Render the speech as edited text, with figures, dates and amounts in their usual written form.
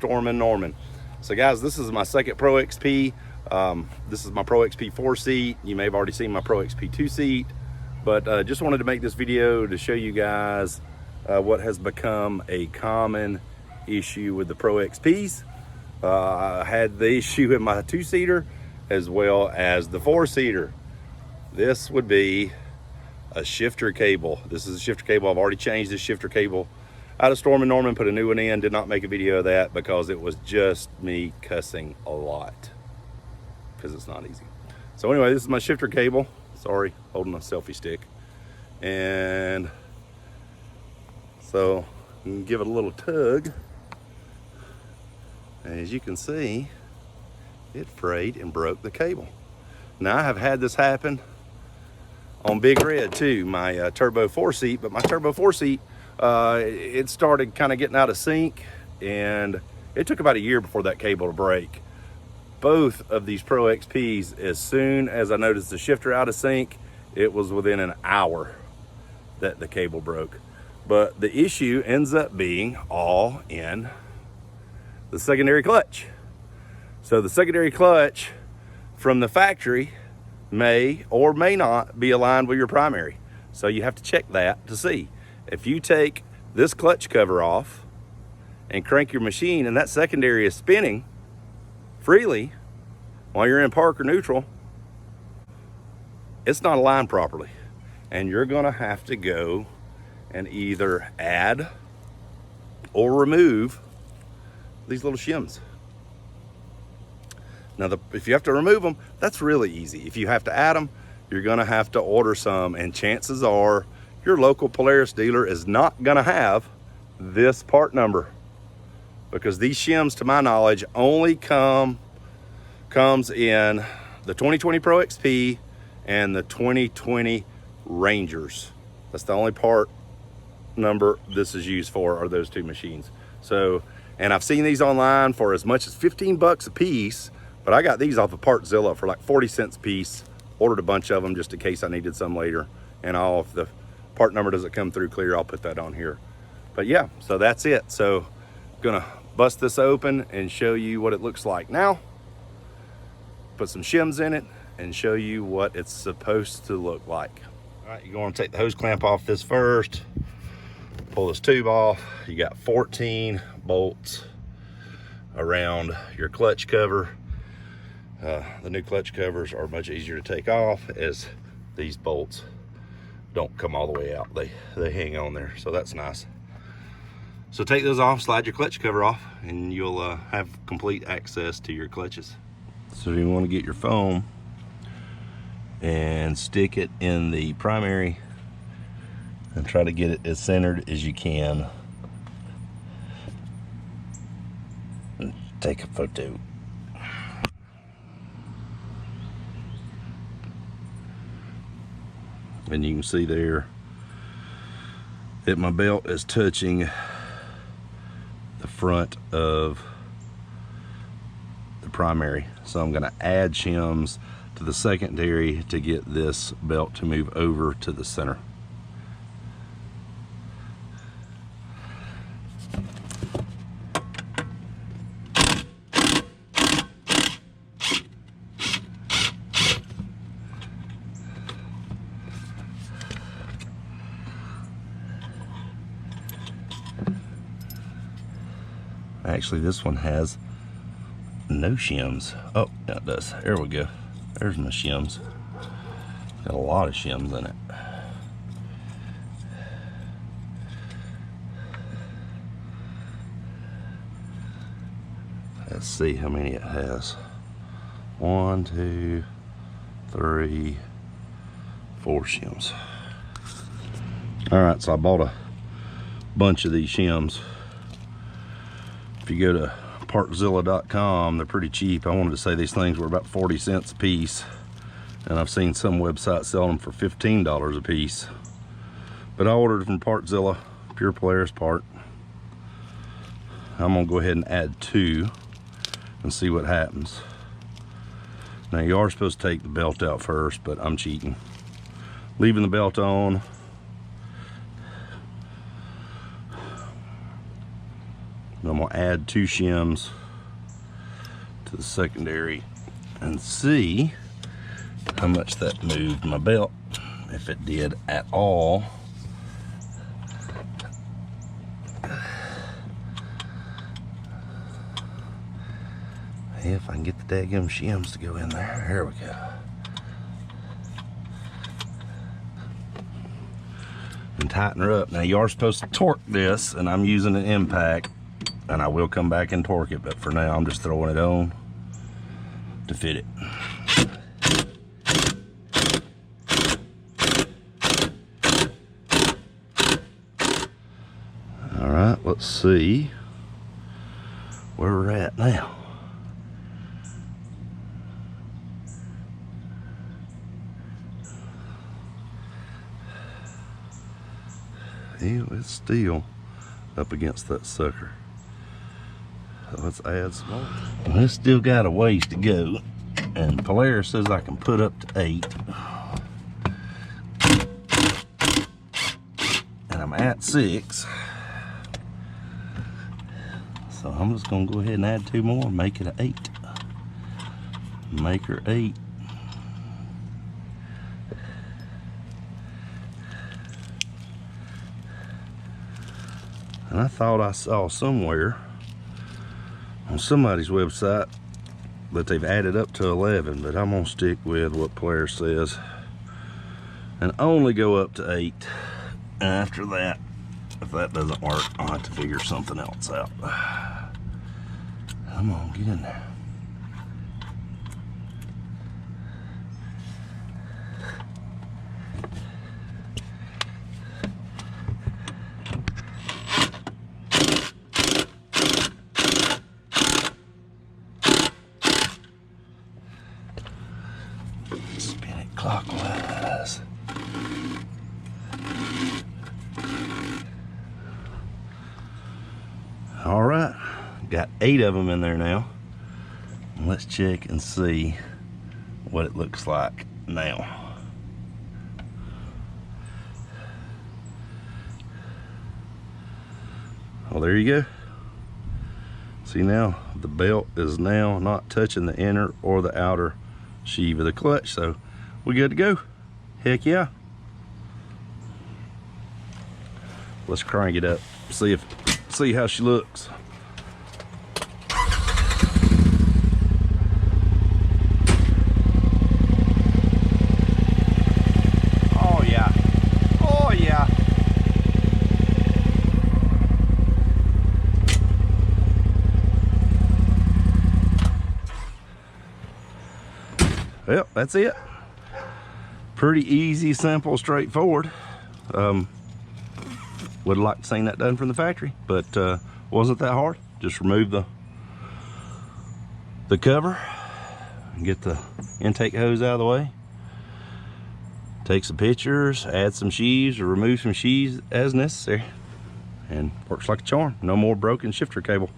Stormin Norman. So guys, this is my second Pro XP. This is my Pro XP 4-seat. You may have already seen my Pro XP 2-seat, but just wanted to make this video to show you guys what has become a common issue with the Pro XPs. I had the issue in my 2-seater as well as the 4-seater. This would be a shifter cable. This is a shifter cable. I've already changed this shifter cable out of Stormin Norman, put a new one in. Did not make a video of that because it was just me cussing a lot because it's not easy. So anyway, this is my shifter cable. Sorry, holding a selfie stick. And so I'm gonna give it a little tug. And as you can see, it frayed and broke the cable. Now I have had this happen on Big Red too, my turbo 4-seat, but my turbo 4-seat, it started kind of getting out of sync, and it took about a year before that cable to break. Both of these Pro XPs, as soon as I noticed the shifter out of sync, it was within an hour that the cable broke. But the issue ends up being all in the secondary clutch. So the secondary clutch from the factory may or may not be aligned with your primary. So you have to check that to see. If you take this clutch cover off and crank your machine and that secondary is spinning freely while you're in park or neutral, it's not aligned properly. And you're gonna have to go and either add or remove these little shims. Now, if you have to remove them, that's really easy. If you have to add them, you're gonna have to order some, and chances are your local Polaris dealer is not gonna have this part number, because these shims, to my knowledge, only comes in the 2020 Pro XP and the 2020 Rangers. That's the only part number this is used for, are those two machines. So, and I've seen these online for as much as 15 bucks a piece, but I got these off of Partzilla for like 40 cents a piece. Ordered a bunch of them just in case I needed some later. And if the part number doesn't come through clear, I'll put that on here. But yeah, so that's it. So I'm gonna bust this open and show you what it looks like now. Put some shims in it and show you what it's supposed to look like. All right, you're gonna take the hose clamp off this first. Pull this tube off. You got 14 bolts around your clutch cover. The new clutch covers are much easier to take off, as these bolts don't come all the way out. They hang on there, so that's nice. So take those off, slide your clutch cover off, and you'll have complete access to your clutches. So you want to get your foam and stick it in the primary and try to get it as centered as you can. And take a photo. And you can see there that my belt is touching the front of the primary. So I'm gonna add shims to the secondary to get this belt to move over to the center. Actually, this one has no shims. Oh, yeah, it does. There we go. There's my shims. Got a lot of shims in it. Let's see how many it has. 1, 2, 3, 4 shims. All right, so I bought a bunch of these shims. If you go to partzilla.com, they're pretty cheap. I wanted to say these things were about 40 cents a piece, and I've seen some websites selling them for $15 a piece. But I ordered from Partzilla, pure Polaris part. I'm gonna go ahead and add 2 and see what happens. Now you are supposed to take the belt out first, but I'm cheating. Leaving the belt on. I'm gonna add 2 shims to the secondary and see how much that moved my belt, if it did at all. If I can get the daggum shims to go in there. Here we go. And tighten her up. Now you are supposed to torque this, and I'm using an impact, and I will come back and torque it, but for now I'm just throwing it on to fit it. All right, let's see where we're at now. It's still up against that sucker. So let's add some more. Well, it's still got a ways to go, and Polaris says I can put up to 8. And I'm at 6. So I'm just gonna go ahead and add 2 more and make it an 8. Make her 8. And I thought I saw somewhere on somebody's website that they've added up to 11, but I'm gonna stick with what Polaris says and only go up to 8. And after that, if that doesn't work, I'll have to figure something else out. Come on, get in there. Spin it clockwise. All right, got 8 of them in there now. Let's check and see what it looks like now. Well, there you go. See, now the belt is now not touching the inner or the outer sheave of the clutch, so we're good to go. Heck yeah. Let's crank it up, see how she looks. Oh yeah, oh yeah. Well, that's it. Pretty easy, simple, straightforward. Would have liked to seen that done from the factory, but wasn't that hard. Just remove the cover and get the intake hose out of the way. Take some pictures, add some sheaves or remove some sheaves as necessary, and works like a charm. No more broken shifter cable.